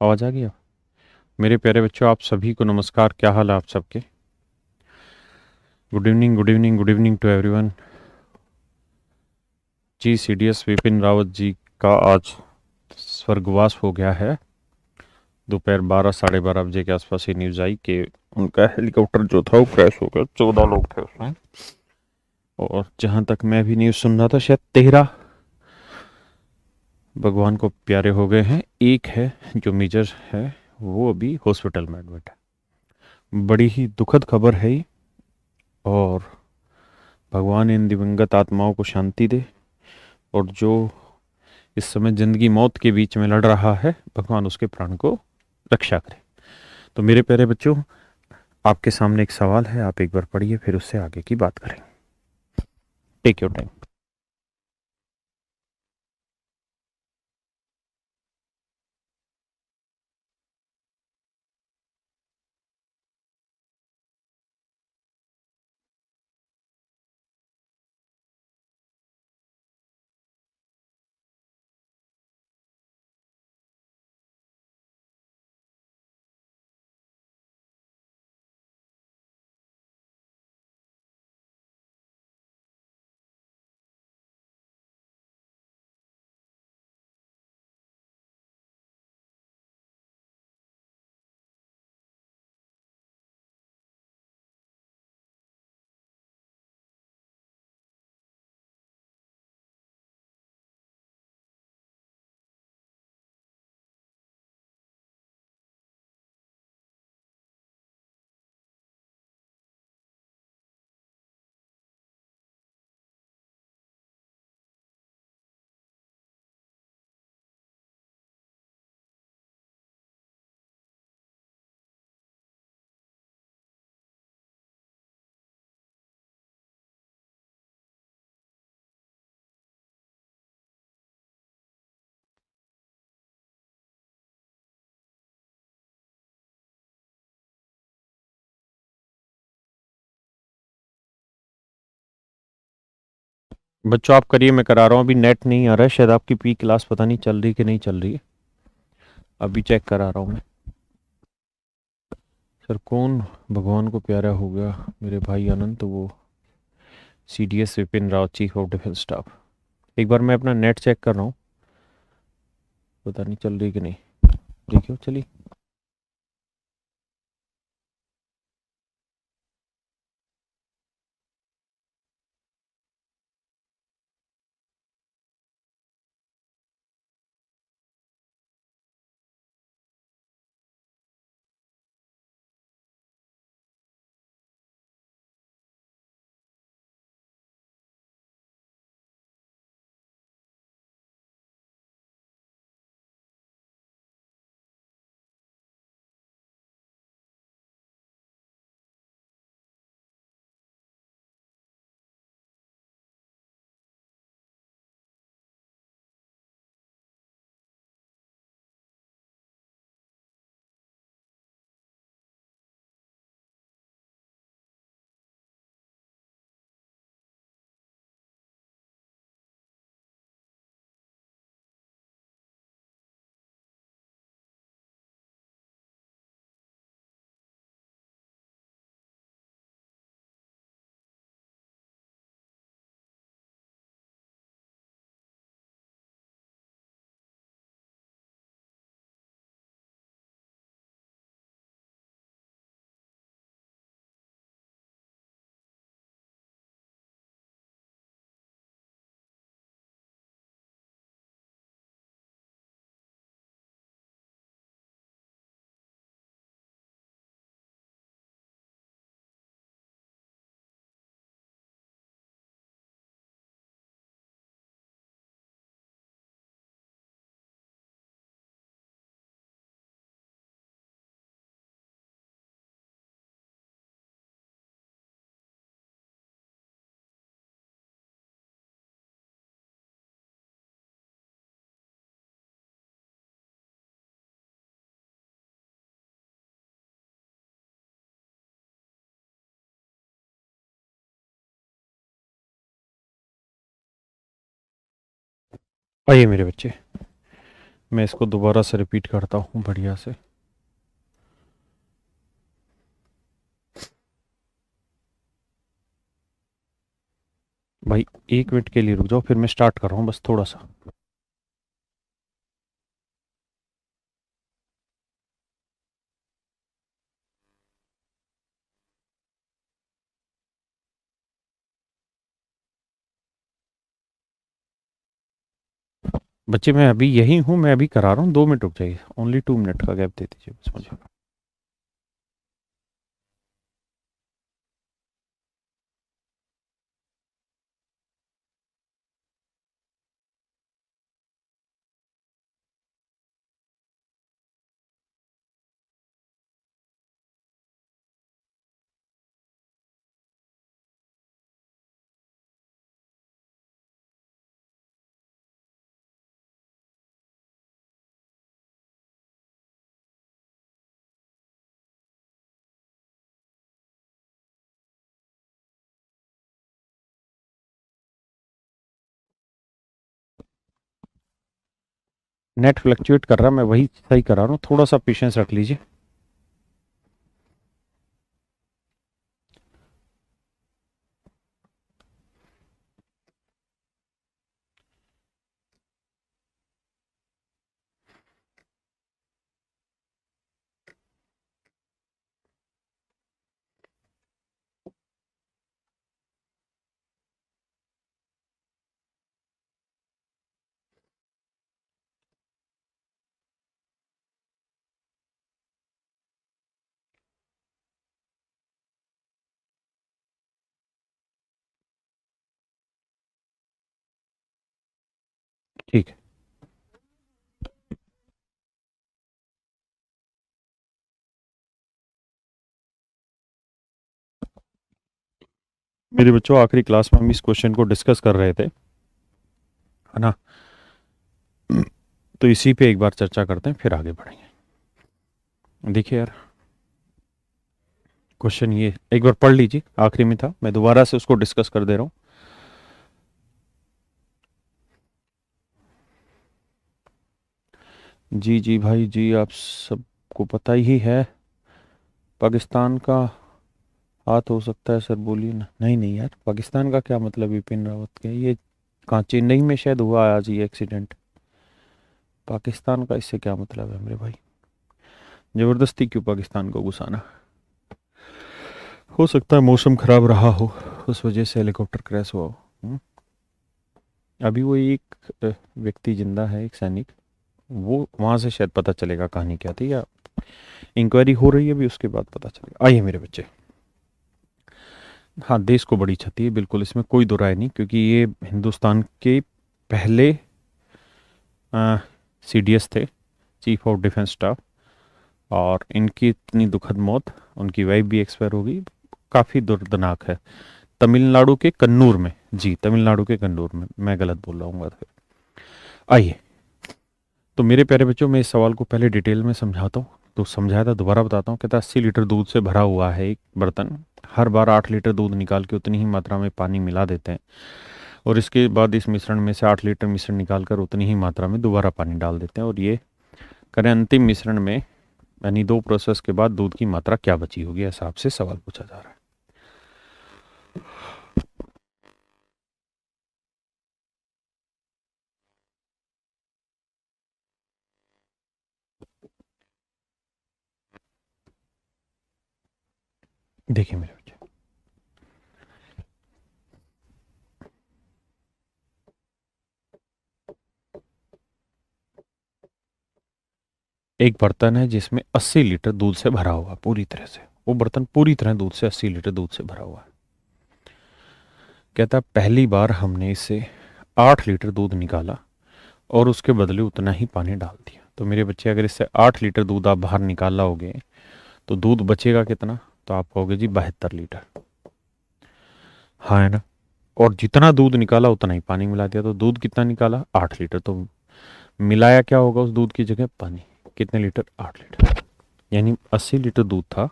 आवाज आ गया। मेरे प्यारे बच्चों, आप सभी को नमस्कार। क्या हाल है आप सबके? Good evening, good evening, good evening to everyone. जी, सीडीएस विपिन रावत जी का आज स्वर्गवास हो गया है। दोपहर 12 साढ़े 12 बजे के आसपास ये न्यूज़ आई कि उनका हेलीकॉप्टर जो था वो क्रैश हो गया। 14 लोग थे उसमें, और जहां तक मैं भी न्यूज़ सुन रहा था शायद 13 भगवान को प्यारे हो गए हैं। एक है जो मेजर है, वो अभी हॉस्पिटल में एडमिट है। बड़ी ही दुखद खबर है ये, और भगवान इन दिवंगत आत्माओं को शांति दे। और जो इस समय जिंदगी मौत के बीच में लड़ रहा है, भगवान उसके प्राण को रक्षा करे। तो मेरे प्यारे बच्चों, आपके सामने एक सवाल है, आप एक बार पढ़िए, फिर उससे आगे की बात करें। Take your time. बच्चों आप करिए, मैं करा रहा हूँ। अभी नेट नहीं आ रहा है, शायद आपकी पी क्लास पता नहीं चल रही कि नहीं चल रही है। अभी चेक करा रहा हूँ मैं। सर कौन भगवान को प्यारा हो गया? मेरे भाई अनंत, वो CDS Vipin Rawat, chief of defence staff. एक बार मैं अपना नेट चेक कर रहा हूँ, पता नहीं चल रही कि नहीं। देखियो, चलिए। आइए मेरे बच्चे, मैं इसको दोबारा से रिपीट करता हूँ बढ़िया से। भाई 1 मिनट के लिए रुक जाओ, फिर मैं स्टार्ट कर रहा हूँ बस थोड़ा सा। बच्चे मैं अभी यही हूँ, मैं अभी करा रहा हूँ, 2 मिनट रुक जाइए, ओनली 2 मिनट का गैप दे दीजिए बस मुझे। नेट फ्लक्चुएट कर रहा, मैं वही सही करा रहा हूँ, थोड़ा सा पेशेंस रख लीजिए। ठीक है मेरे बच्चों, आखिरी क्लास में हम इस क्वेश्चन को डिस्कस कर रहे थे, है ना? तो इसी पे एक बार चर्चा करते हैं, फिर आगे बढ़ेंगे। देखिए यार, क्वेश्चन ये एक बार पढ़ लीजिए, आखिरी में था, मैं दोबारा से उसको डिस्कस कर दे रहा हूँ। जी जी भाई जी, आप सबको पता ही है, पाकिस्तान का हाथ हो सकता है सर, बोलिए ना। नहीं नहीं यार, पाकिस्तान का क्या मतलब विपिन रावत के, ये कहाँ, चेन्नई में शायद हुआ आज ये एक्सीडेंट। पाकिस्तान का इससे क्या मतलब है मेरे भाई? ज़बरदस्ती क्यों पाकिस्तान को घुसाना? हो सकता है मौसम खराब रहा हो, उस वजह से हेलीकॉप्टर क्रैश हुआ हो। अभी वो एक व्यक्ति जिंदा है, एक सैनिक, वो वहाँ से शायद पता चलेगा कहानी क्या थी, या इंक्वायरी हो रही है अभी, उसके बाद पता चलेगा। आइए मेरे बच्चे, हाँ देश को बड़ी क्षति है बिल्कुल, इसमें कोई दो राय नहीं, क्योंकि ये हिंदुस्तान के पहले सीडीएस थे, चीफ ऑफ डिफेंस स्टाफ, और इनकी इतनी दुखद मौत, उनकी वाइफ भी एक्सपायर हो गई, काफ़ी दर्दनाक है। तमिलनाडु के कन्नूर में, जी तमिलनाडु के कन्नूर में, मैं गलत बोल रहा हूँ फिर। आइए, तो मेरे प्यारे बच्चों, मैं इस सवाल को पहले डिटेल में समझाता हूँ। तो समझाया था, दोबारा बताता हूँ। कहता 80 लीटर दूध से भरा हुआ है एक बर्तन, हर बार 8 लीटर दूध निकाल के उतनी ही मात्रा में पानी मिला देते हैं, और इसके बाद इस मिश्रण में से 8 लीटर मिश्रण निकाल कर उतनी ही मात्रा में दोबारा पानी डाल देते हैं, और ये करें अंतिम मिश्रण में, यानी 2 प्रोसेस के बाद दूध की मात्रा क्या बची होगी, ऐसा आपसे सवाल पूछा जा रहा है। देखिए मेरे बच्चे, एक बर्तन है जिसमें 80 लीटर दूध से भरा हुआ, पूरी तरह से वो बर्तन पूरी तरह दूध से, 80 लीटर दूध से भरा हुआ है। कहता पहली बार हमने इससे 8 लीटर दूध निकाला और उसके बदले उतना ही पानी डाल दिया। तो मेरे बच्चे, अगर इससे 8 लीटर दूध आप बाहर निकाला होगे, तो दूध बचेगा कितना? तो आप कहोगे जी 72 लीटर, हाँ है ना? और जितना दूध निकाला उतना ही पानी मिला दिया, तो दूध कितना निकाला? 8 लीटर। तो मिलाया क्या होगा उस दूध की जगह? पानी। कितने लीटर? 8 लीटर। यानी 80 लीटर दूध था,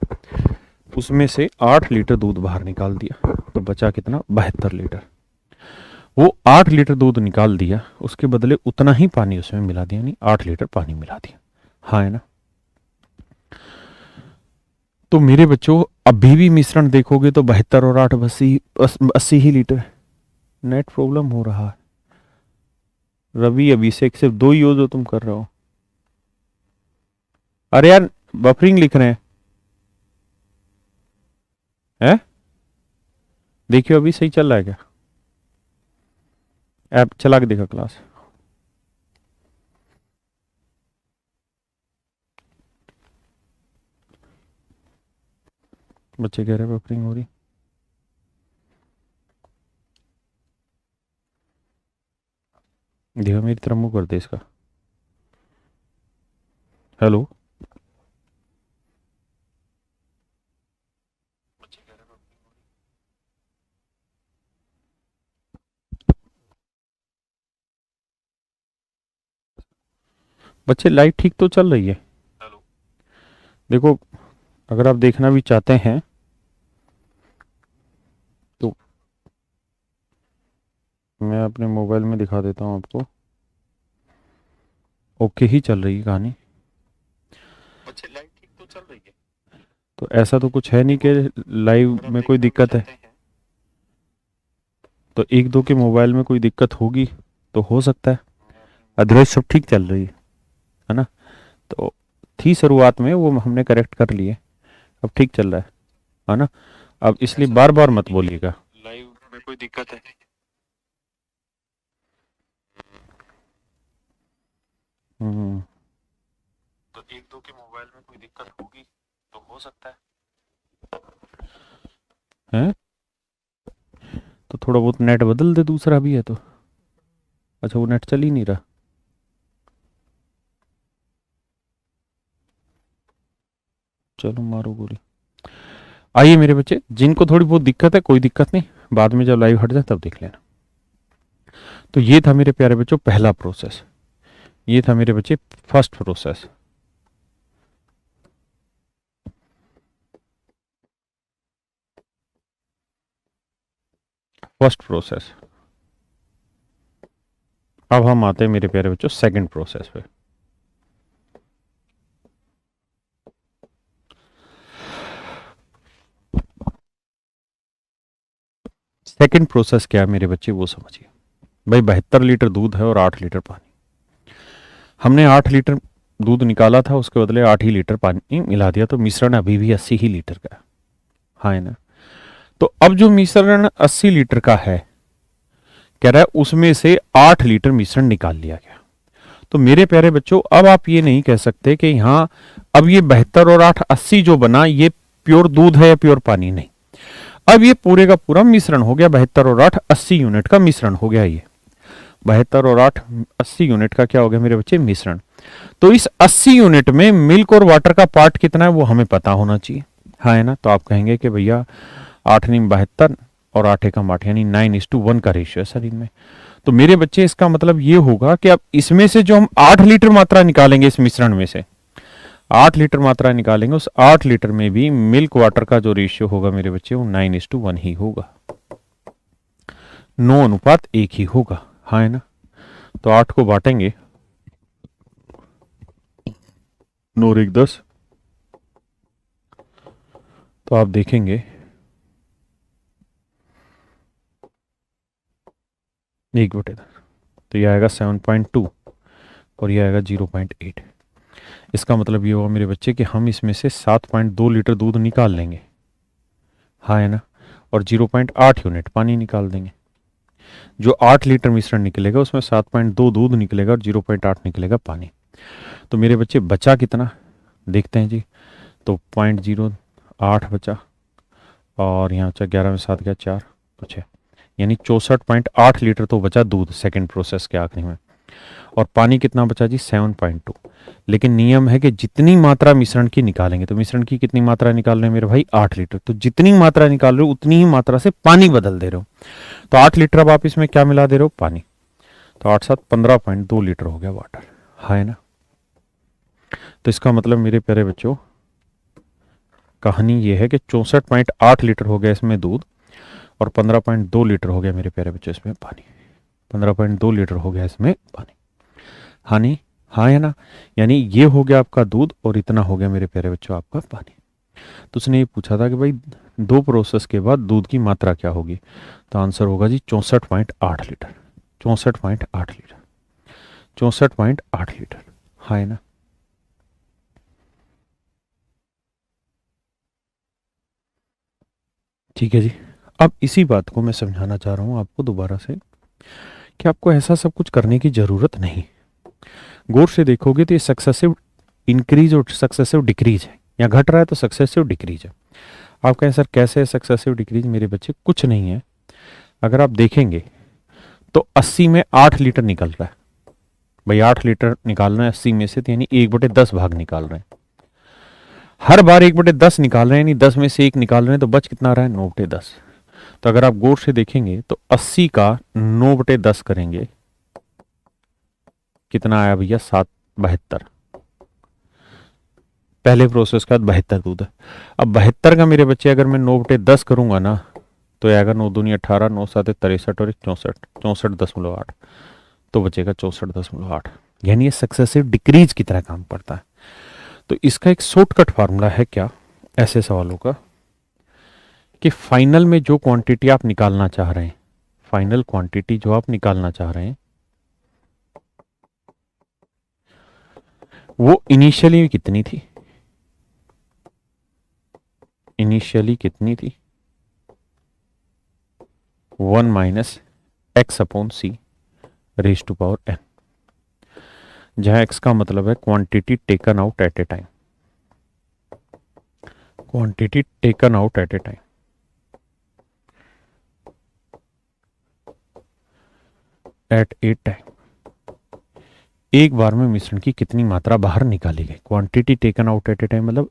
उसमें से 8 लीटर दूध बाहर निकाल दिया, तो बचा कितना? 72 लीटर। वो 8 लीटर दूध निकाल दिया, उसके बदले उतना ही पानी उसमें मिला दिया, यानी 8 लीटर पानी मिला दिया। हाँ है ना। तो मेरे बच्चों अभी भी मिश्रण देखोगे तो 72 और 8 80 ही लीटर। नेट प्रॉब्लम हो रहा है रवि, अभी से सिर्फ 2 ही हो जो तुम कर रहे हो। अरे यार बफरिंग लिख रहे हैं। देखियो अभी सही चल रहा है क्या? ऐप चला के देखा क्लास। बच्चे कह रहे हैं बफरिंग हो रही। देखो मेरी तरफ मुंह कर दे इसका। हेलो। बच्चे लाइट ठीक तो चल रही है। हेलो। देखो अगर आप देखना भी चाहते हैं तो मैं अपने मोबाइल में दिखा देता हूँ आपको। ओके ही चल रही है कहानी। बच्चे लाइट ठीक तो चल रही है। तो ऐसा तो कुछ है नहीं कि लाइव में कोई दिक्कत है। तो एक दो के मोबाइल में कोई दिक्कत होगी तो हो सकता है, अदरवाइज सब ठीक चल रही है ना। तो थी शुरुआत में वो हमने करेक्ट कर लिए, अब ठीक चल रहा है ना। अब इसलिए बार बार मत बोलिएगा लाइव में कोई दिक्कत है। हम्म। तो एक दो के मोबाइल में कोई दिक्कत होगी तो हो सकता है। तो थोड़ा बहुत नेट बदल दे, दूसरा भी है तो। अच्छा वो नेट चल ही नहीं रहा। चलो मारो गोली। आइए मेरे बच्चे, जिनको थोड़ी बहुत दिक्कत है कोई दिक्कत नहीं, बाद में जब लाइव हट जाए तब देख लेना। तो ये था मेरे प्यारे बच्चों पहला प्रोसेस, ये था मेरे बच्चे फर्स्ट प्रोसेस। First process. अब हम आते हैं मेरे प्यारे बच्चों सेकंड प्रोसेस पे। सेकंड प्रोसेस क्या है मेरे बच्चे वो समझिए। भाई 72 लीटर दूध है और 8 लीटर पानी। हमने 8 लीटर दूध निकाला था, उसके बदले 8 ही लीटर पानी मिला दिया, तो मिश्रण अभी भी 80 ही लीटर का है। हाँ है ना। तो अब जो मिश्रण 80 लीटर का है, कह रहा है उसमें से 8 लीटर मिश्रण निकाल लिया गया। तो मेरे प्यारे बच्चों अब आप ये नहीं कह सकते कि यहाँ अब ये 72 और 8 80 जो बना ये प्योर दूध है या प्योर पानी, नहीं। अब ये पूरे का पूरा मिश्रण हो गया, 72 और 8 80 यूनिट का मिश्रण हो गया। ये 72 और 8 80 यूनिट का क्या हो गया मेरे बच्चे, मिश्रण। तो इस 80 यूनिट में मिल्क और वाटर का पार्ट कितना है वो हमें पता होना चाहिए। हाँ है ना। तो आप कहेंगे कि भैया 8 नहीं 72 और 8 एकम 8 यानी 9:1 का रेशियो है सर इनमें। तो मेरे बच्चे इसका मतलब ये होगा कि अब इसमें से जो हम 8 लीटर मात्रा निकालेंगे इस मिश्रण में से 8 लीटर मात्रा निकालेंगे, उस 8 लीटर में भी मिल्क वाटर का जो रेशियो होगा मेरे बच्चे वो 9:1 ही होगा, 9:1 ही होगा। हाँ है ना। तो 8 को बांटेंगे 9 और 1 10, तो आप देखेंगे 1/10, तो यह आएगा 7.2 और यह आएगा 0.8। इसका मतलब ये होगा मेरे बच्चे कि हम इसमें से 7.2 लीटर दूध निकाल लेंगे। हाँ है ना। और 0.8 यूनिट पानी निकाल देंगे। जो 8 लीटर मिश्रण निकलेगा उसमें 7.2 दूध निकलेगा और 0.8 निकलेगा पानी। तो मेरे बच्चे बचा कितना देखते हैं जी। तो 0.08 बचा और यहाँ बचा 11 में 7 गया 4 तो 6, यानी 64.8 लीटर तो बचा दूध सेकंड प्रोसेस के आखिरी में। और पानी कितना बचा जी 7.2। लेकिन नियम है कि जितनी मात्रा मिश्रण की निकालेंगे, तो मिश्रण की कितनी मात्रा निकाल रहे हैं मेरे भाई 8 लीटर, तो जितनी मात्रा निकाल रहे हो उतनी ही मात्रा से पानी बदल दे रहे हो। तो 8 लीटर अब आप इसमें क्या मिला दे रहे हो, पानी। तो 8 7 15.2 लीटर हो गया वाटर। हाँ है ना। तो इसका मतलब मेरे प्यारे बच्चों कहानी ये है कि 64.8 लीटर हो गया इसमें दूध और 15.2 लीटर हो गया मेरे प्यारे बच्चों इसमें पानी। 15.2 लीटर हो गया इसमें पानी। हाँ नहीं, हाँ है ना, यानी ये हो गया आपका दूध और इतना हो गया मेरे प्यारे बच्चों आपका पानी। तो उसने ये पूछा था कि भाई दो प्रोसेस के बाद दूध की मात्रा क्या होगी, तो आंसर होगा जी 64.8 लीटर। 64.8 लीटर, 64.8 लीटर, हाँ है ना। ठीक है जी। अब इसी बात को मैं समझाना चाह रहा हूँ आपको दोबारा से कि आपको ऐसा सब कुछ करने की ज़रूरत नहीं। गौर से देखोगे तो ये सक्सेसिव इंक्रीज और सक्सेसिव डिक्रीज है, या घट रहा है तो सक्सेसिव डिक्रीज है। आप कहें सर कैसे है सक्सेसिव डिक्रीज, मेरे बच्चे कुछ नहीं है। अगर आप देखेंगे तो 80 में 8 लीटर निकल रहा है। भाई 8 लीटर निकालना है 80 में से, तो यानी 1/10 भाग निकाल रहे हैं। हर बार 1/10 निकाल रहे हैं, यानी 10 में से 1 निकाल रहे हैं, तो बच कितना रहा है 9/10। तो अगर आप गौर से देखेंगे तो 80 का 9/10 करेंगे, कितना आया भैया 7/72। पहले प्रोसेस का 72 दूध है। अब 72 का मेरे बच्चे अगर मैं 9/10 करूंगा ना, तो आएगा 9 दूनी 18, 9 7 63 और 64, 64.8। तो बचेगा 64.8। यानी ये सक्सेसिव डिक्रीज की तरह काम पड़ता है। तो इसका एक शॉर्टकट फार्मूला है क्या ऐसे सवालों का, कि फाइनल में जो क्वांटिटी आप निकालना चाह रहे हैं, फाइनल क्वांटिटी जो आप निकालना चाह रहे हैं, वो इनिशियली कितनी थी, इनिशियली कितनी थी 1 - x/c raise to power n, जहां x का मतलब है quantity taken out at a time, quantity taken out at a time. At a time, एक बार में मिश्रण की कितनी मात्रा बाहर निकाली गई। Quantity taken out at a time मतलब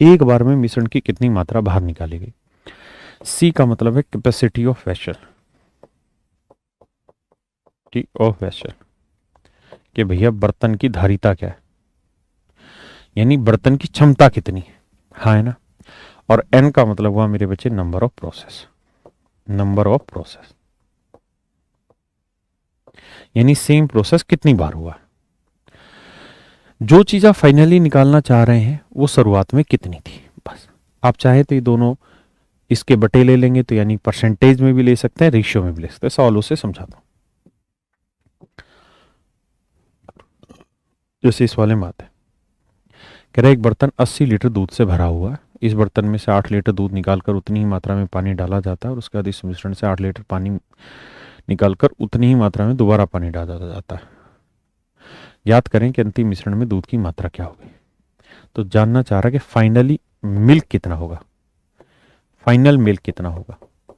एक बार में मिश्रण की कितनी मात्रा बाहर निकाली गई। सी का मतलब है capacity of vessel, T of vessel, कि भैया बर्तन की धारिता क्या है, यानी बर्तन की क्षमता कितनी है, हाँ है ना। और एन का मतलब हुआ मेरे बच्चे number of process, number of process, यानी सेम प्रोसेस कितनी बार हुआ। जो चीज आप फाइनली निकालना चाह रहे हैं वो शुरुआत में कितनी थी, बस। आप चाहे तो ये दोनों इसके बटे ले लेंगे, तो यानी परसेंटेज में भी ले सकते हैं, रेशियो में भी ले सकते हैं। सवालों से समझाता हूं। जैसे इस वाले में बात है, कह रहा है एक बर्तन 80 लीटर दूध से भरा हुआ है। इस बर्तन में से 8 लीटर दूध निकालकर उतनी ही मात्रा में पानी डाला जाता है, और उसके बाद इस मिश्रण से 8 लीटर पानी निकालकर उतनी ही मात्रा में दोबारा पानी डाला जाता है। याद करें कि अंतिम मिश्रण में दूध की मात्रा क्या होगी। तो जानना चाह रहा है कि फाइनली मिल्क कितना होगा, फाइनल मिल्क कितना होगा।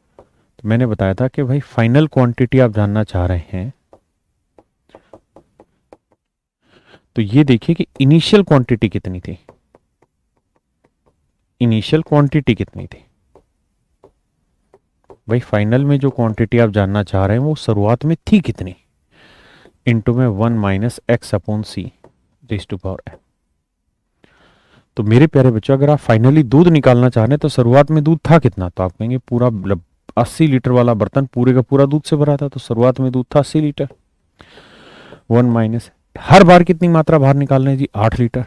तो मैंने बताया था कि भाई फाइनल क्वांटिटी आप जानना चाह रहे हैं, तो ये देखिए कि इनिशियल क्वांटिटी कितनी थी, इनिशियल क्वांटिटी कितनी थी। भाई फाइनल में जो क्वांटिटी आप जानना चाह रहे हैं वो शुरुआत में थी कितनी, इंटू में 1 - x/c raise to power n। तो मेरे प्यारे बच्चों अगर आप फाइनली दूध निकालना चाह रहे हैं तो शुरुआत में दूध था कितना, तो आप कहेंगे पूरा 80 लीटर वाला बर्तन पूरे का पूरा दूध से भरा था, तो शुरुआत में दूध था 80 लीटर। 1 - हर बार कितनी मात्रा बाहर निकालना है जी 8 लीटर।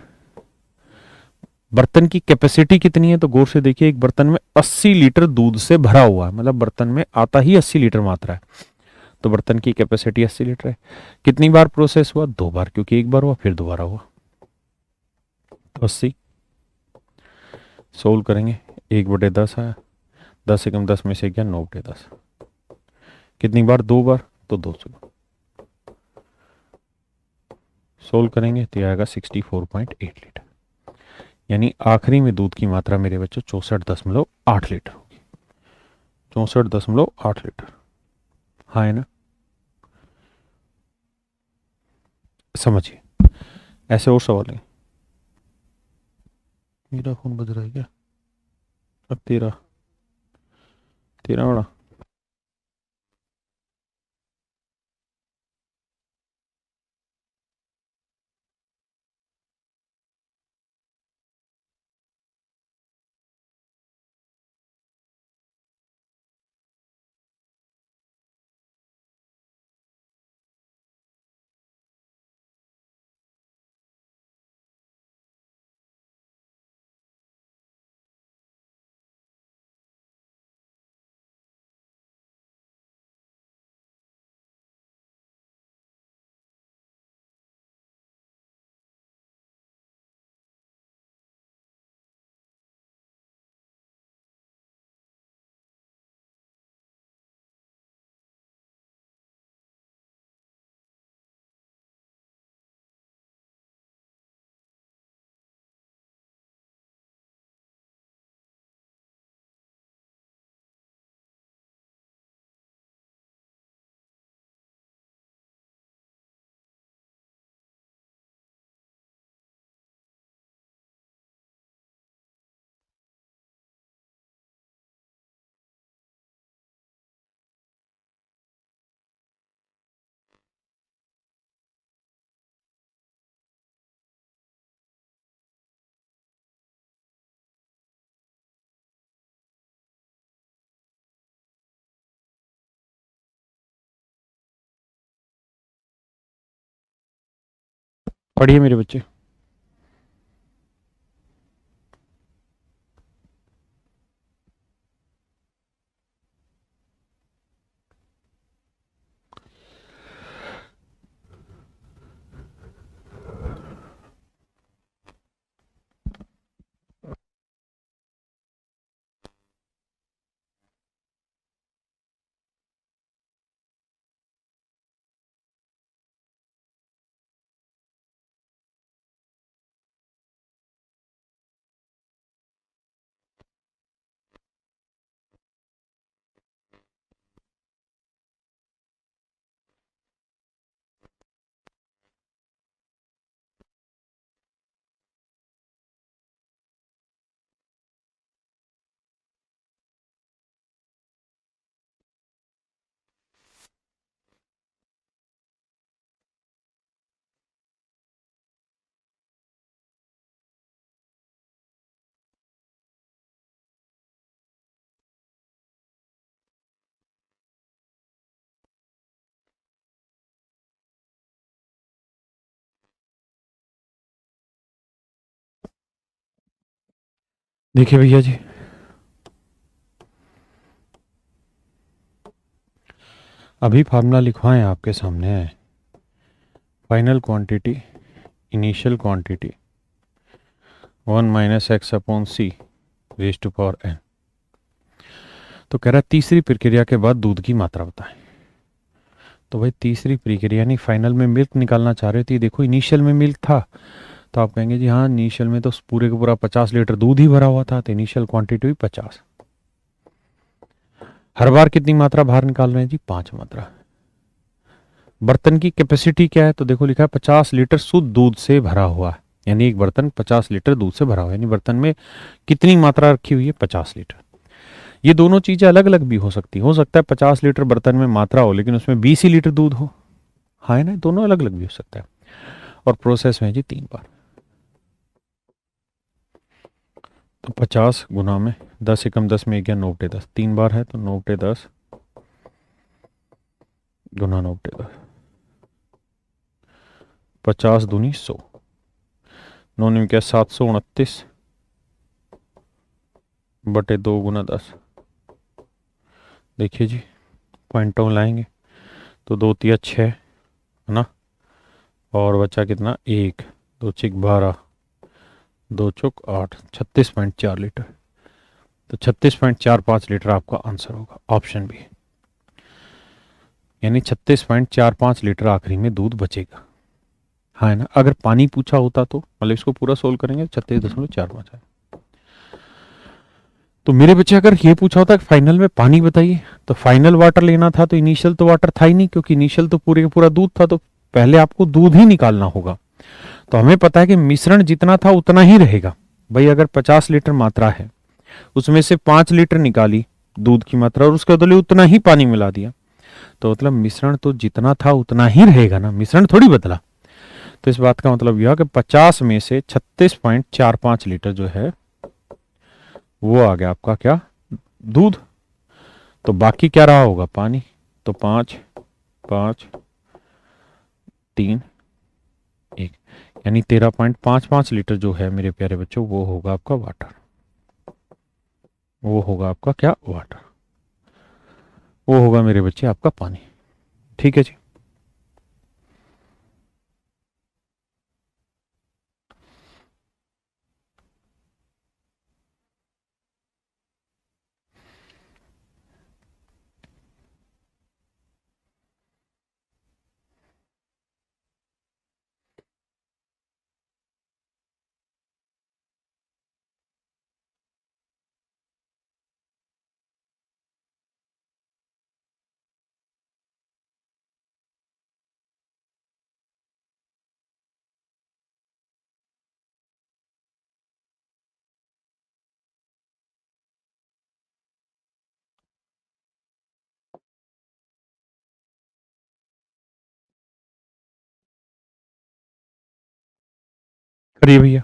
बर्तन की कैपेसिटी कितनी है, तो गौर से देखिए एक बर्तन में 80 लीटर दूध से भरा हुआ है, मतलब बर्तन में आता ही 80 लीटर मात्रा है, तो बर्तन की कैपेसिटी 80 लीटर है। कितनी बार प्रोसेस हुआ, 2 बार, क्योंकि एक बार हुआ फिर दोबारा हुआ, तो 80। सोल्व करेंगे, 1/10 आया, 10 से कम 10 में से गया 9/10। कितनी बार, 2 बार, तो 200। सोल्व करेंगे तो आएगा 64.8 लीटर, यानी आखिरी में दूध की मात्रा मेरे बच्चों 64.8 लीटर होगी, 64.8 लीटर, हाँ है ना। समझिए, ऐसे और सवाल है। मेरा फोन बज रहा है क्या, अब तेरा, तेरा बड़ा पढ़िए मेरे बच्चे। देखिए भैया जी, अभी फार्मूला लिखवाएं आपके सामने है। Final quantity, initial quantity 1 - x/c raise to power n। तो कह रहा है तीसरी प्रक्रिया के बाद दूध की मात्रा बताएं। तो भाई तीसरी प्रक्रिया यानी फाइनल में मिल्क निकालना चाह रहे थे। देखो इनिशियल में मिल्क था, तो आप कहेंगे जी हाँ इनिशियल में तो पूरे का पूरा 50 लीटर दूध ही भरा हुआ था, तो इनिशियल क्वांटिटी हुई 50। हर बार कितनी मात्रा बाहर निकाल रहे हैं जी? 5 मात्रा। बर्तन की कैपेसिटी क्या है? तो देखो लिखा है 50 लीटर शुद्ध दूध से भरा हुआ है, यानी एक बर्तन 50 लीटर दूध से भरा हुआ है, यानी बर्तन में कितनी मात्रा रखी हुई है? 50 लीटर। ये दोनों चीजें अलग अलग भी हो सकती, हो सकता है 50 लीटर बर्तन में मात्रा हो लेकिन उसमें 20 ही लीटर दूध हो। हाँ है ना, दोनों अलग अलग भी हो सकता है। और प्रोसेस में जी 3 बार। तो 50 गुना में 10 × 10 में 9 × 10, 3 बार है तो 9 × 10 गुना 9 × 10, 50 दूनी 100, 9 क्या 729 बटे 2 × 10। देखिए जी पॉइंटों लाएंगे तो 2 × 3 = 6 है ना, और बचा कितना? 1, 2 × 6 = 12, 2 × 8 = 36.4 लीटर। तो 36.45 लीटर आपका आंसर होगा, ऑप्शन बी। यानी 36.45 लीटर आखिरी में दूध बचेगा। हाँ है ना, अगर पानी पूछा होता तो मतलब इसको पूरा सोल्व करेंगे 36.45 है। तो मेरे बच्चे अगर ये पूछा होता कि फाइनल में पानी बताइए, तो फाइनल वाटर लेना था, तो इनिशियल तो वाटर था ही नहीं, क्योंकि इनिशियल तो पूरे का पूरा दूध था, तो पहले आपको दूध ही निकालना होगा। तो हमें पता है कि मिश्रण जितना था उतना ही रहेगा। भाई अगर 50 लीटर मात्रा है, उसमें से 5 लीटर निकाली दूध की मात्रा और उसके बदले उतना ही पानी मिला दिया, तो मतलब मिश्रण तो जितना था उतना ही रहेगा ना, मिश्रण थोड़ी बदला। तो इस बात का मतलब यह कि 50 में से 36.45 लीटर जो है वो आ गया आपका क्या? दूध। तो बाकी क्या रहा होगा? पानी। तो 5, 5, 3, 1, यानी 13.55 लीटर जो है मेरे प्यारे बच्चों वो होगा आपका वाटर। वो होगा आपका क्या? वाटर। वो होगा मेरे बच्चे आपका पानी। ठीक है जी। करिए भैया।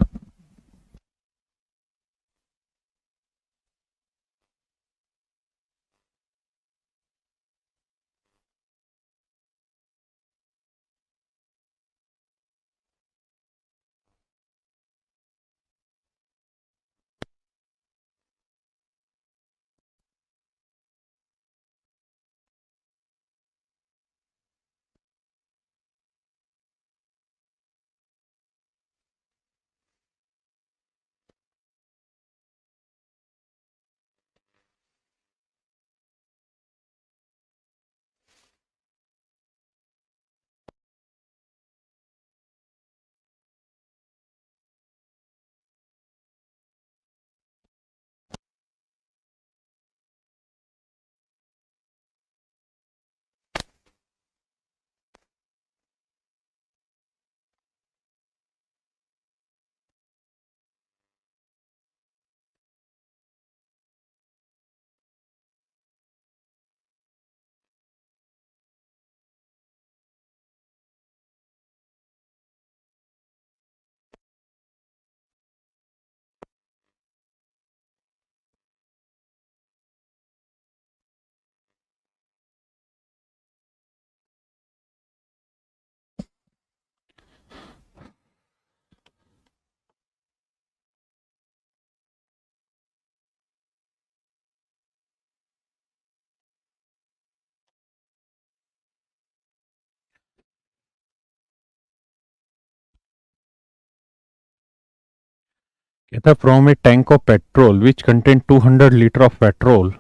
कहता है from A tank of petrol which contain 200 litre of petrol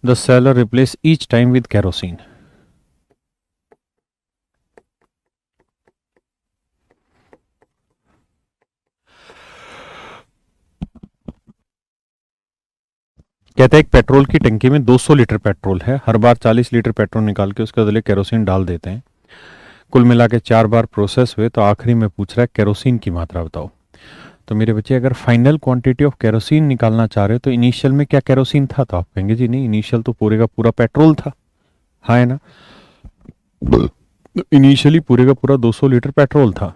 the seller replace each time with kerosene. कहते हैं एक पेट्रोल की टंकी में 200 लीटर पेट्रोल है, हर बार 40 लीटर पेट्रोल निकाल के उसके बदले केरोसिन डाल देते हैं, कुल मिला के 4 बार प्रोसेस हुए तो आखिरी में पूछ रहा है केरोसिन की मात्रा बताओ। तो मेरे बच्चे अगर फाइनल क्वांटिटी ऑफ केरोसिन निकालना चाह रहे हो तो इनिशियल में क्या केरोसिन था, तो आप कहेंगे जी नहीं, इनिशियल तो पूरे का पूरा पेट्रोल था, हाँ है ना। इनिशियली पूरे का पूरा 200 लीटर पेट्रोल था।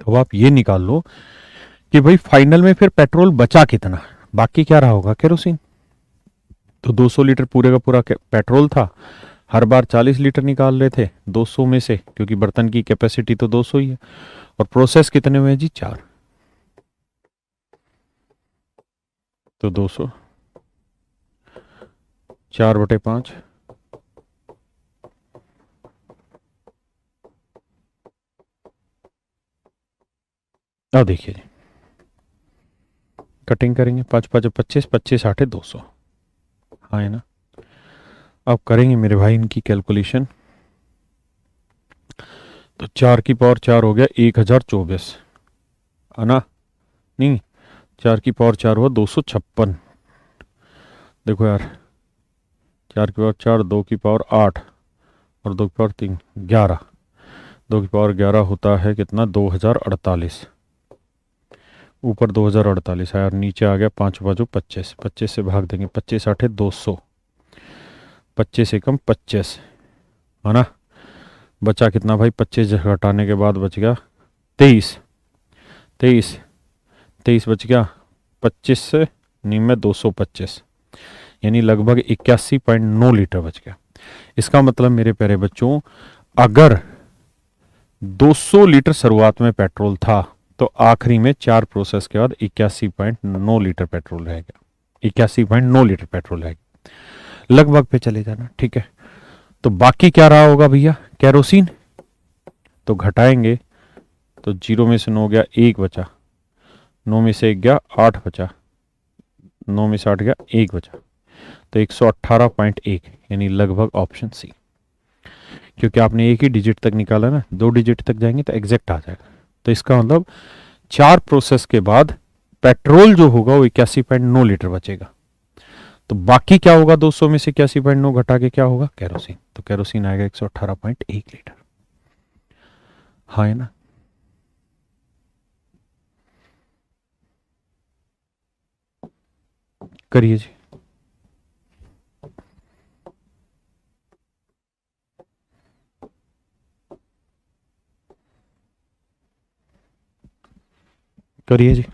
तो आप ये निकाल लो कि भाई फाइनल में फिर पेट्रोल बचा कितना, बाकी क्या रहा होगा, केरोसिन। तो 200 लीटर पूरे का पूरा पेट्रोल था, हर बार 40 लीटर निकाल रहे थे 200 में से, क्योंकि बर्तन की कैपेसिटी तो 200 ही है, और प्रोसेस कितने हुए जी, 4। तो 200 4/5। अब देखिए जी, कटिंग करेंगे, 5 5 25, 25 8 200, हाँ है ना। अब करेंगे मेरे भाई इनकी कैलकुलेशन, तो 4 की पावर 4 हो गया 1024, है ना, नहीं 4 की पावर 4 हुआ 256। देखो यार, 4 की पावर 4, 2 की पावर 8 और 2 की पावर 3 11, 2 की पावर 11 होता है कितना, 2048। ऊपर 2048 आया और नीचे आ गया 5 बाजू 25, 25 से भाग देंगे, 25 8 200, 25 एकम 25, है ना। बचा कितना भाई, 25 घटाने के बाद बच गया 23, 23 23 बच गया, 25 से निम्न 225, यानी लगभग 81.9 लीटर बच गया। इसका मतलब मेरे प्यारे बच्चों, अगर 200 लीटर शुरुआत में पेट्रोल था तो आखिरी में 4 प्रोसेस के बाद 81.9 लीटर पेट्रोल रहेगा, 81.9 लीटर पेट्रोल रहेगा, लगभग पे चले जाना, ठीक है। तो बाकी क्या रहा होगा भैया, केरोसिन। तो घटाएंगे तो 0 में से 9 गया, 1 बचा, 9 में से 1 गया, 8 बचा, 9 में से 8 गया, 1 बचा, तो 118.1, यानी लगभग ऑप्शन सी। क्योंकि आपने एक ही डिजिट तक निकाला ना, 2 डिजिट तक जाएंगे तो एग्जैक्ट आ जाएगा। तो इसका मतलब 4 प्रोसेस के बाद पेट्रोल जो होगा वो 81.9 लीटर बचेगा। तो बाकी क्या होगा, 200 में से 81.9 घटा के क्या होगा, केरोसिन। तो केरोसिन आएगा 118.1 लीटर, हाँ है ना। करिए जी, करिए जी।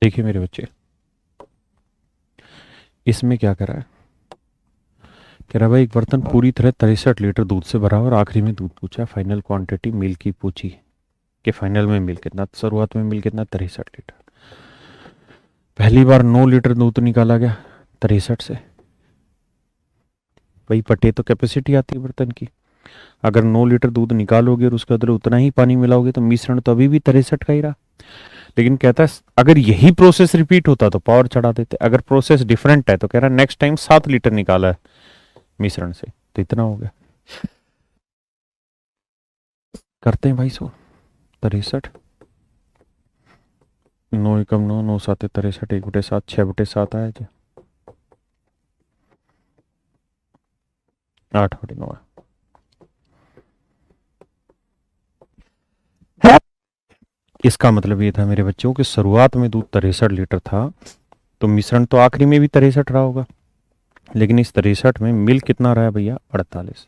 देखिए मेरे बच्चे, इसमें क्या करा है, कह रहा भाई एक बर्तन पूरी तरह 63 लीटर दूध से भरा और आखिरी में दूध पूछा, फाइनल क्वांटिटी मिल्क की पूछी कि फाइनल में मिल्क कितना, शुरुआत में मिल्क कितना, 63 लीटर। पहली बार 9 लीटर दूध निकाला गया 63 से। भाई पटे तो कैपेसिटी आती है बर्तन की। अगर 9 लीटर दूध निकालोगे और उसके अंदर उतना ही पानी मिलाओगे तो मिश्रण तो अभी भी 63 का ही रहा। लेकिन कहता है अगर यही प्रोसेस रिपीट होता तो पावर चढ़ा देते। अगर प्रोसेस डिफरेंट है तो कह रहा है नेक्स्ट टाइम 7 लीटर निकाला है मिश्रण से तो इतना हो गया। करते हैं भाई 63 9 एकम 9 9 7 63 1/7 6/7 आया जी 8/9 है। इसका मतलब ये था मेरे बच्चों कि शुरुआत में दूध 63 लीटर था तो मिश्रण तो आखिरी में भी 63 रहा होगा, लेकिन इस 63 में मिल कितना रहा है भैया 48।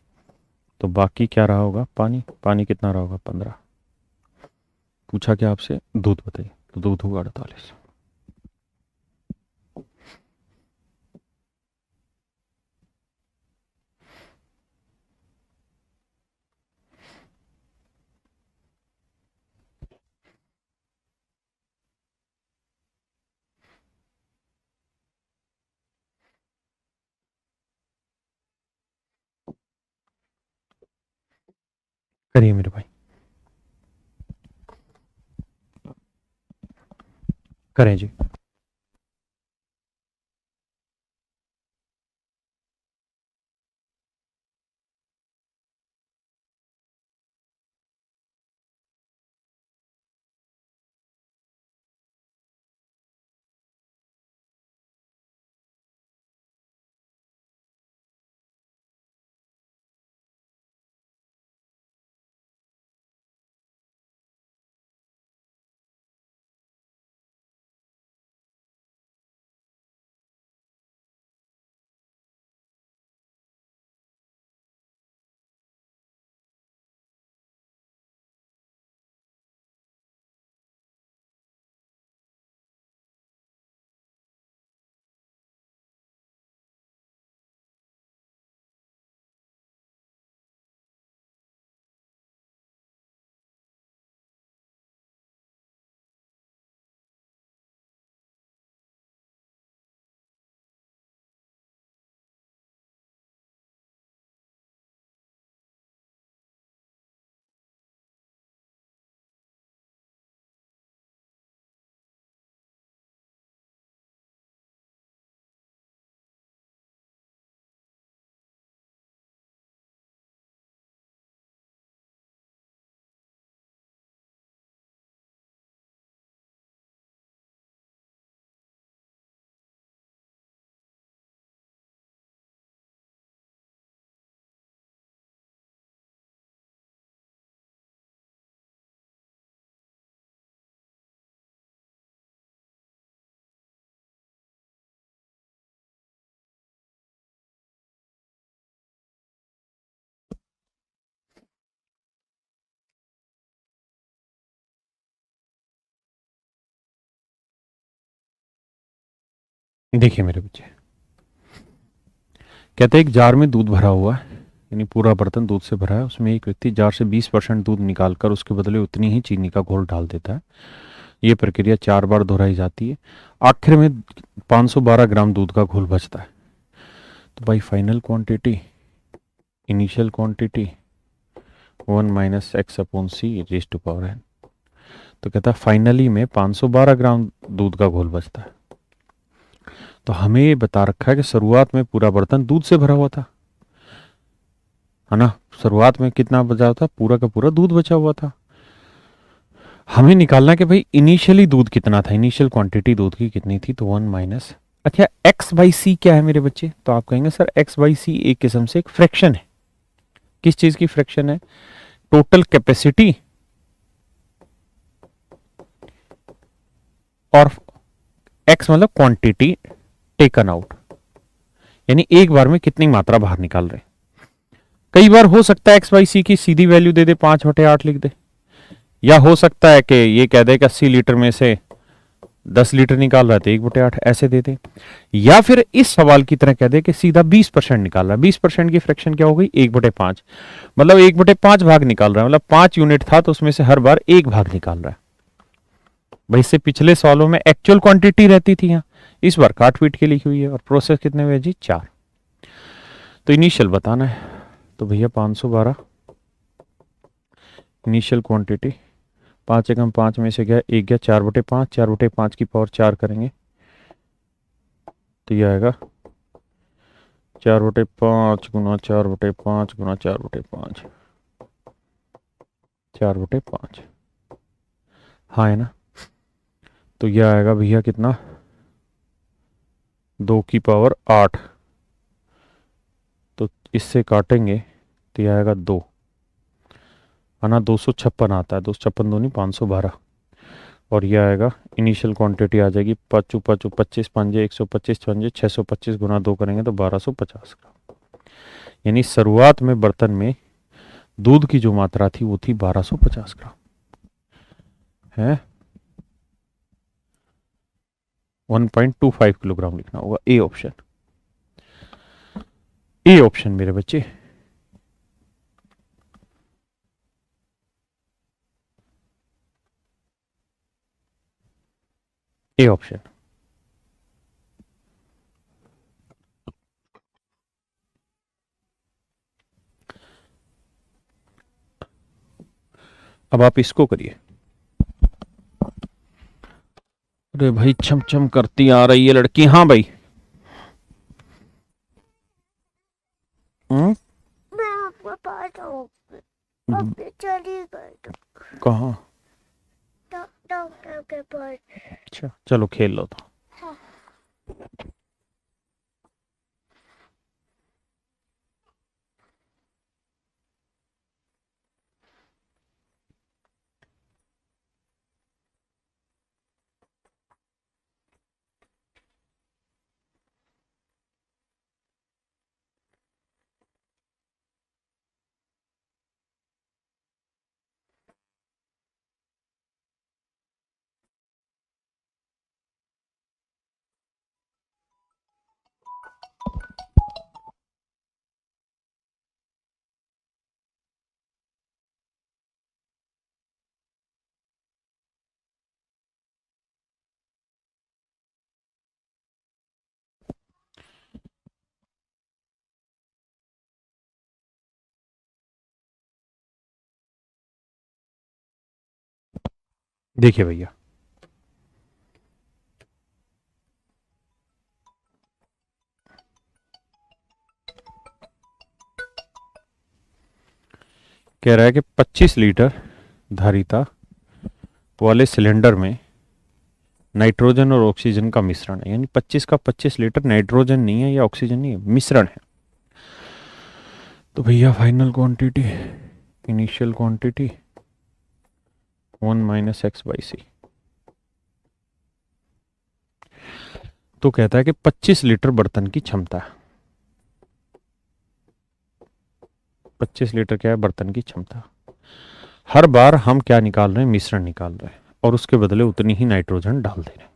तो बाकी क्या रहा होगा पानी। पानी कितना रहा होगा 15। पूछा क्या आपसे दूध बताइए तो दूध होगा 48। करिए मेरे भाई करें जी। देखिए मेरे बच्चे कहते हैं एक जार में दूध भरा हुआ है, यानी पूरा बर्तन दूध से भरा है, उसमें एक व्यक्ति जार से 20% दूध निकालकर उसके बदले उतनी ही चीनी का घोल डाल देता है। ये प्रक्रिया 4 बार दोहराई जाती है। आखिर में 512 ग्राम दूध का घोल बचता है। तो भाई final quantity initial quantity 1 minus x upon C raise to power N. तो कहता है फाइनली में 512 ग्राम दूध का घोल बचता है। तो हमें बता रखा है कि शुरुआत में पूरा बर्तन दूध से भरा हुआ था, है ना। शुरुआत में कितना बचा हुआ था, पूरा का पूरा दूध बचा हुआ था। हमें निकालना कि भाई इनिशियली दूध कितना था, इनिशियल क्वांटिटी दूध की कितनी थी। तो 1 माइनस अच्छा एक्स बाई सी क्या है मेरे बच्चे। तो आप कहेंगे सर एक्स बाई सी एक किस्म से एक फ्रैक्शन है। किस चीज की फ्रैक्शन है, टोटल कैपेसिटी और एक्स मतलब क्वांटिटी टेकन आउट, यानी एक बार में कितनी मात्रा बाहर निकाल रहे। कई बार हो सकता है एक्स बाई सी की सीधी वैल्यू दे दे 5/8 लिख दे, या हो सकता है कि ये कह दे कि 80 लीटर में से 10 लीटर निकाल रहा है तो 1/8 ऐसे दे दे, या फिर इस सवाल की तरह कह दे कि सीधा 20% निकाल रहा है। 20% की फ्रैक्शन क्या हो गई 1/5, मतलब 1/5 भाग निकाल रहा है, मतलब 5 यूनिट था तो उसमें से हर बार 1 भाग निकाल रहा है। भाई इससे पिछले सवालों में एक्चुअल क्वांटिटी रहती थी, यहाँ इस बार काट पीट के लिखी हुई है। और प्रोसेस कितने हुए जी? 4। तो इनिशियल बताना है, तो भैया 512 इनिशियल क्वांटिटी। 5 एकम 5 में से गया 1 गया 4/5, 4/5 की पावर 4 करेंगे तो ये आएगा 4/5 गुना 4/5 गुना 4/5, 4/5। हाँ है ना? तो यह आएगा भैया कितना? 2 की पावर 8। तो इससे काटेंगे तो यह आएगा 2 आना 256 आता है, 256 दूनी 512। और यह आएगा इनिशियल क्वांटिटी आ जाएगी 5 5 25 पंजे 125 पंजे 625 गुना 2 करेंगे तो 1250 ग्राम। यानी शुरुआत में बर्तन में दूध की जो मात्रा थी वो थी 1250 ग्राम है। 1.25 किलोग्राम लिखना होगा। ए ऑप्शन, ए ऑप्शन मेरे बच्चे। A option. अब आप इसको करिए। अरे भाई छम छम करती आ रही है लड़की। हाँ भाई। मैं आपके पास आऊंगी, अभी चली गई तो कहाँ? डॉक्टर के पास। अच्छा चलो खेल लो तो। हाँ। देखिए भैया, कह रहा है कि 25 लीटर धारिता वाले सिलेंडर में नाइट्रोजन और ऑक्सीजन का मिश्रण है। यानी 25 का 25 लीटर नाइट्रोजन नहीं है या ऑक्सीजन नहीं है, मिश्रण है। तो भैया final quantity, initial quantity 1 - x/c। तो कहता है कि 25 लीटर बर्तन की क्षमता है। 25 लीटर क्या है? बर्तन की क्षमता। हर बार हम क्या निकाल रहे हैं? मिश्रण निकाल रहे हैं और उसके बदले उतनी ही नाइट्रोजन डाल दे रहे हैं।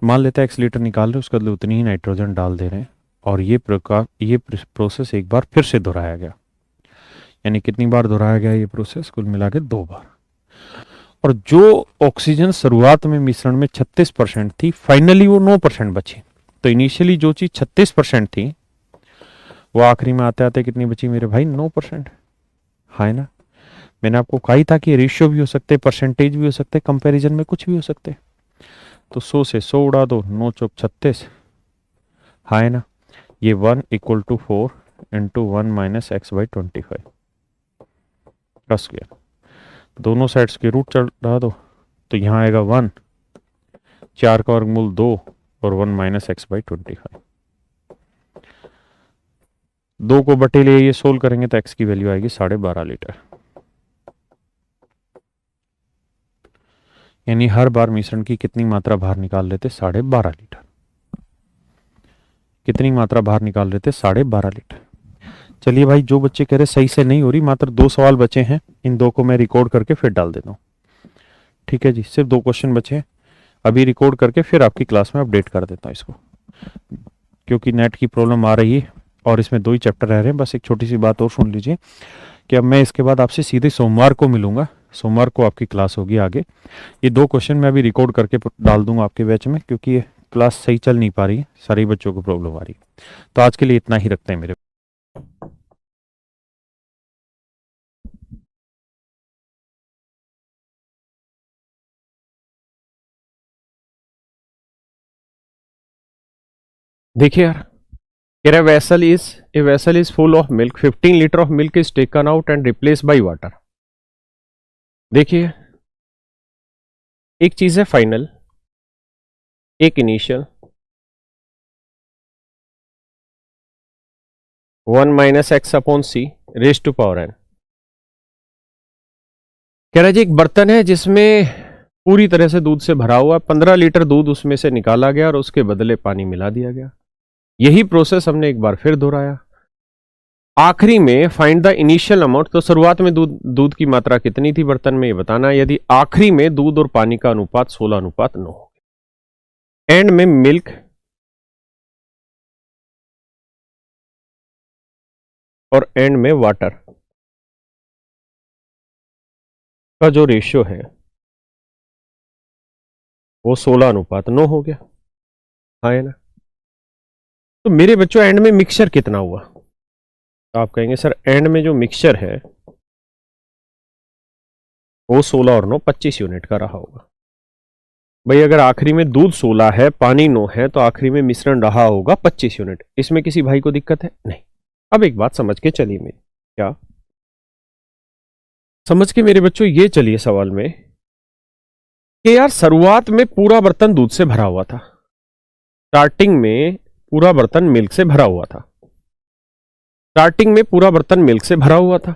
मान लेते हैं x लीटर निकाल रहे हैं, उसके बदले उतनी ही नाइट्रोजन डाल दे रहे हैं। और ये प्रोसेस एक बार फिर से दोहराया गया। यानी कितनी बार दोहराया गया ये प्रोसेस? कुल मिला के 2 बार। और जो ऑक्सीजन शुरुआत में मिश्रण में 36% थी, फाइनली वो 9% बची। तो इनिशियली जो चीज 36% थी वो आखिरी में आते आते कितनी बची मेरे भाई? 9%। है ना? मैंने आपको कहा ही था कि रेशियो भी हो सकते, परसेंटेज भी हो सकते, कंपैरिजन में कुछ भी हो सकते। तो 100 से 100 उड़ा दो, 9 चौक 36। है ना? ये 1 = 4 × 1 - x/25 का स्क्वायर। दोनों साइड्स के रूट चढ़ा दो तो यहाँ आएगा 1, 4 का वर्गमूल 2 और 1 - x/25। 2 को बटे लिए ये सोल्व करेंगे तो x की वैल्यू आएगी 12.5 लीटर। यानी हर बार मिश्रण की कितनी मात्रा बाहर निकाल लेते? 12.5 लीटर। कितनी मात्रा बाहर निकाल लेते? 12.5 लीटर। चलिए भाई, जो बच्चे कह रहे सही से नहीं हो रही, मात्र 2 सवाल बचे हैं, इन 2 को मैं रिकॉर्ड करके फिर डाल देता हूँ। ठीक है जी, सिर्फ 2 क्वेश्चन बचे हैं, अभी रिकॉर्ड करके फिर आपकी क्लास में अपडेट कर देता हूँ इसको, क्योंकि नेट की प्रॉब्लम आ रही है और इसमें 2 ही चैप्टर रह रहे हैं। बस एक छोटी सी बात और सुन लीजिए कि अब मैं इसके बाद आपसे सीधे सोमवार को मिलूंगा सोमवार को आपकी क्लास होगी आगे। ये 2 क्वेश्चन मैं अभी रिकॉर्ड करके डाल दूंगा आपके बैच में, क्योंकि ये क्लास सही चल नहीं पा रही है, सारे बच्चों को प्रॉब्लम आ रही है। तो आज के लिए इतना ही रखते हैं मेरे। देखिए यार, कह रहा vessel is full of milk, 15 litre of milk is taken out and replace by water. देखिए, एक चीज है फाइनल, एक initial, 1 minus x upon C raise to power N. कह रहा जी एक बर्तन है जिसमें पूरी तरह से दूध से भरा हुआ, 15 लीटर दूध उसमें से निकाला गया और उसके बदले पानी मिला दिया गया। यही प्रोसेस हमने एक बार फिर दोहराया। आखिरी में फाइंड द इनिशियल अमाउंट, तो शुरुआत में दूध की मात्रा कितनी थी बर्तन में ये बताना। यदि आखिरी में दूध और पानी का अनुपात 16:9 हो, एंड में मिल्क और एंड में वाटर का जो रेशियो है वो 16:9 हो गया। हाँ है ना। तो मेरे बच्चों एंड में मिक्सचर कितना हुआ? तो आप कहेंगे सर एंड में जो मिक्सचर है वो 16 और 9 25 यूनिट का रहा होगा। भाई अगर आखिरी में दूध 16 है, पानी 9 है, तो आखिरी में मिश्रण रहा होगा 25 यूनिट। इसमें किसी भाई को दिक्कत है? नहीं। अब एक बात समझ के चलिए मेरी, क्या समझ के मेरे बच्चों ये चलिए सवाल में कि यार शुरुआत में पूरा बर्तन दूध से भरा हुआ था, स्टार्टिंग में पूरा बर्तन मिल्क से भरा हुआ था, स्टार्टिंग में पूरा बर्तन मिल्क से भरा हुआ था।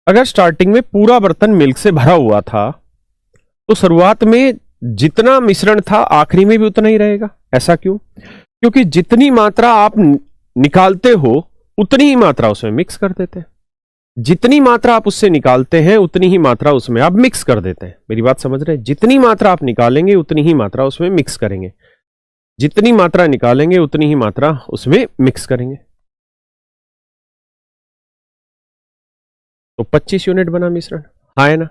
अगर स्टार्टिंग में पूरा बर्तन मिल्क से भरा हुआ था तो शुरुआत में जितना मिश्रण था आखिरी में भी उतना ही रहेगा। ऐसा क्यों? क्योंकि जितनी मात्रा आप निकालते हो उतनी ही मात्रा उसमें मिक्स कर देते हैं। जितनी मात्रा आप उससे निकालते हैं उतनी ही मात्रा उसमें आप मिक्स कर देते हैं। मेरी बात समझ रहे हैं? जितनी मात्रा आप निकालेंगे उतनी ही मात्रा उसमें मिक्स करेंगे, जितनी मात्रा निकालेंगे उतनी ही मात्रा उसमें मिक्स करेंगे। तो 25 यूनिट बना मिश्रण, हाँ है ना।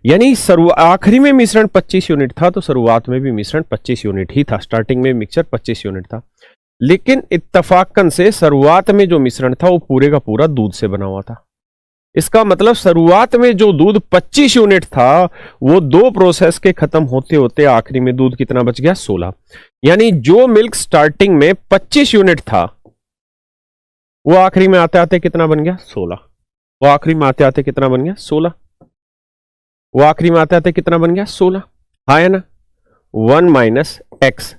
यानी आखिरी में मिश्रण 25 यूनिट था तो शुरुआत में भी मिश्रण 25 यूनिट ही था। स्टार्टिंग में मिक्सचर 25 यूनिट था, लेकिन इत्तफाकन से शुरुआत में जो मिश्रण था वो पूरे का पूरा दूध से बना हुआ था। इसका मतलब शुरुआत में जो दूध 25 यूनिट था वो 2 प्रोसेस के खत्म होते होते आखिरी में दूध कितना बच गया? 16। यानी जो मिल्क स्टार्टिंग में 25 यूनिट था वो आखिरी में आते आते कितना बन गया? 16। वो आखिरी में आते आते कितना बन गया? 16। वो आखिरी में आते आते कितना बन गया? 16। हाँ है ना। 1 माइनस एक्स,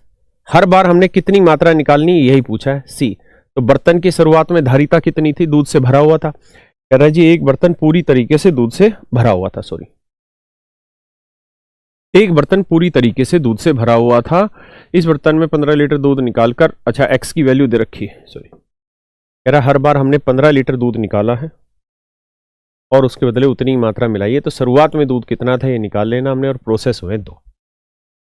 हर बार हमने कितनी मात्रा निकालनी यही पूछा है, सी। तो बर्तन की शुरुआत में धारिता कितनी थी? दूध से भरा हुआ था। कह रहा है जी एक बर्तन पूरी तरीके से दूध से भरा हुआ था, सॉरी, एक बर्तन पूरी तरीके से दूध से भरा हुआ था। इस बर्तन में 15 लीटर दूध निकालकर, अच्छा एक्स की वैल्यू दे रखी है, सॉरी, कह रहा हर बार हमने 15 लीटर दूध निकाला है और उसके बदले उतनी मात्रा मिलाई है। तो शुरुआत में दूध कितना था ये निकाल लेना हमने, और प्रोसेस हुए 2।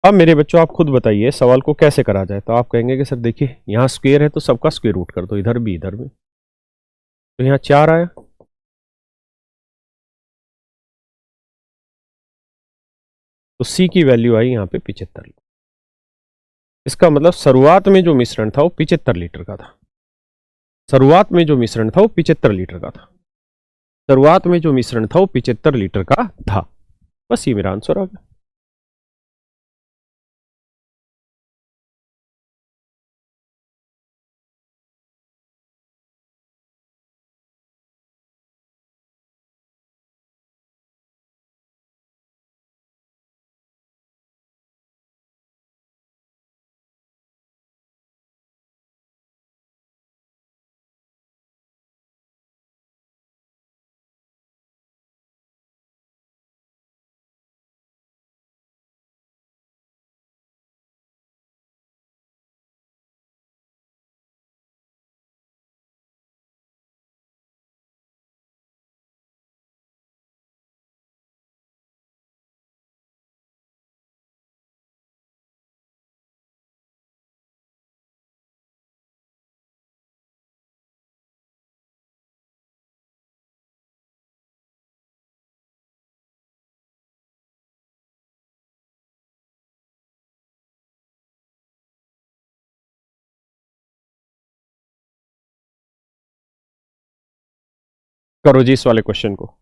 अब मेरे बच्चों आप खुद बताइए सवाल को कैसे करा जाए। तो आप कहेंगे कि सर देखिए यहां स्क्वायर है तो सबका स्क्वायर रूट कर दो, इधर भी इधर भी। तो यहां 4 आया, तो सी की वैल्यू आई यहां पे 75। इसका मतलब शुरुआत में जो मिश्रण था वो 75 लीटर का था। शुरुआत में जो मिश्रण था वो 75 लीटर का था। शुरुआत में जो मिश्रण था वो 75 लीटर का था। बस ये मेरा आंसर आ गया। करो जी इस वाले क्वेश्चन को।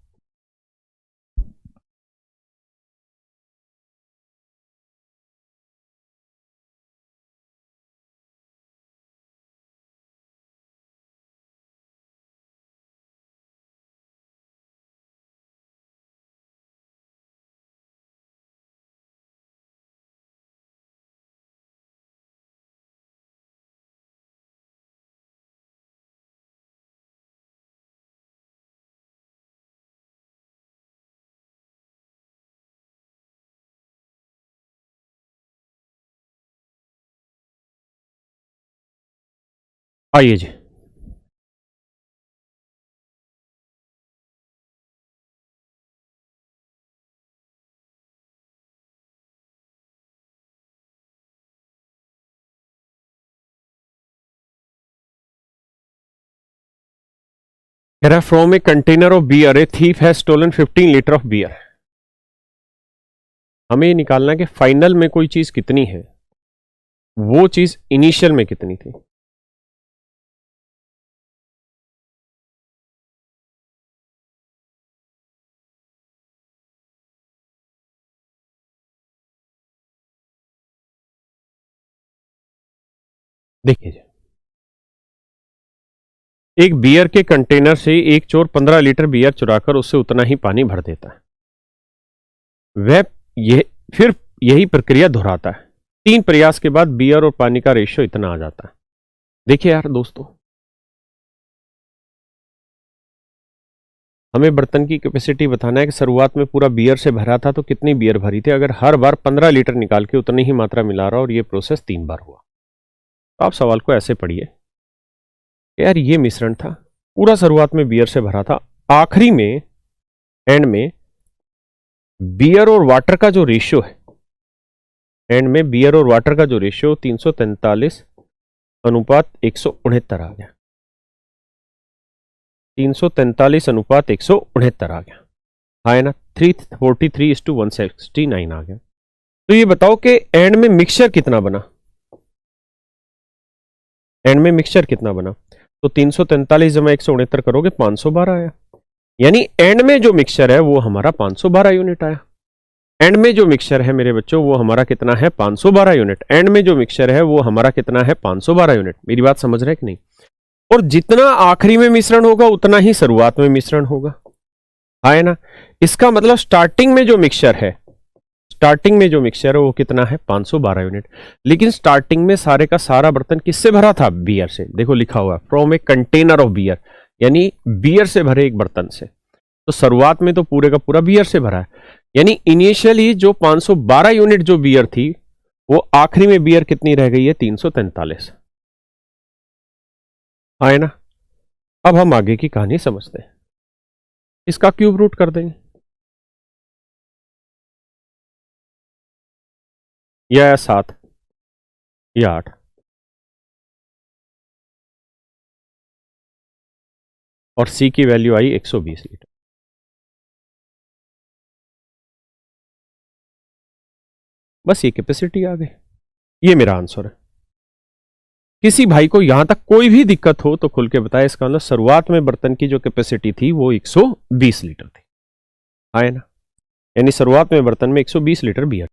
आइए जी, कह रहा from a container of beer a thief has stolen 15 litre of beer. हमें ये निकालना है कि फाइनल में कोई चीज कितनी है, वो चीज इनिशियल में कितनी थी। देखिए जी, एक बियर के कंटेनर से एक चोर 15 लीटर बियर चुराकर उससे उतना ही पानी भर देता है। वह फिर यही प्रक्रिया दोहराता है। 3 प्रयास के बाद बियर और पानी का रेशियो इतना आ जाता है। देखिए यार दोस्तों, हमें बर्तन की कैपेसिटी बताना है कि शुरुआत में पूरा बियर से भरा था तो कितनी बियर भरी थी। अगर हर बार 15 लीटर निकाल के उतनी ही मात्रा मिला रहा और ये प्रोसेस 3 बार हुआ, तो आप सवाल को ऐसे पढ़िए, यार ये मिश्रण था, पूरा शुरुआत में बियर से भरा था, आखिरी में एंड में बियर और वाटर का जो रेशियो है, एंड में बियर और वाटर का जो रेशियो 343 अनुपात 169 आ गया। 343 अनुपात 169 आ गया, है ना। 343:169 आ गया। तो ये बताओ कि एंड में मिक्सचर कितना बना, एंड में मिक्सचर कितना बना। तो 343 जमा 169 करोगे 512 आया, यानी एंड में जो मिक्सचर है वो हमारा 512 यूनिट आया। एंड में जो मिक्सचर है मेरे बच्चों वो हमारा कितना है, 512 यूनिट। एंड में जो मिक्सचर है वो हमारा कितना है, 512 यूनिट। मेरी बात समझ रहे हैं कि नहीं। और जितना आखिरी में मिश्रण होगा उतना ही शुरुआत में मिश्रण होगा, है ना। इसका मतलब स्टार्टिंग में जो मिक्सचर है, स्टार्टिंग में जो मिक्सचर है वो कितना है, 512 यूनिट। लेकिन स्टार्टिंग में सारे का सारा बर्तन किससे भरा था, बियर से। देखो लिखा हुआ है from a container of beer, यानी बियर से भरे एक बर्तन से। तो शुरुआत में तो पूरे का पूरा बियर से भरा है, यानी इनिशियली जो 512 यूनिट जो बियर थी वो आखिरी में बियर कितनी रह गई है, 343, है ना। अब हम आगे की कहानी समझते हैं। इसका क्यूब रूट कर देंगे, या 7 या 8, और सी की वैल्यू आई 120 लीटर। बस ये कैपेसिटी आ गई, ये मेरा आंसर है। किसी भाई को यहां तक कोई भी दिक्कत हो तो खुल के बताए। इसका मतलब शुरुआत में बर्तन की जो कैपेसिटी थी वो 120 लीटर थी, है ना। यानी शुरुआत में बर्तन में 120 लीटर बियर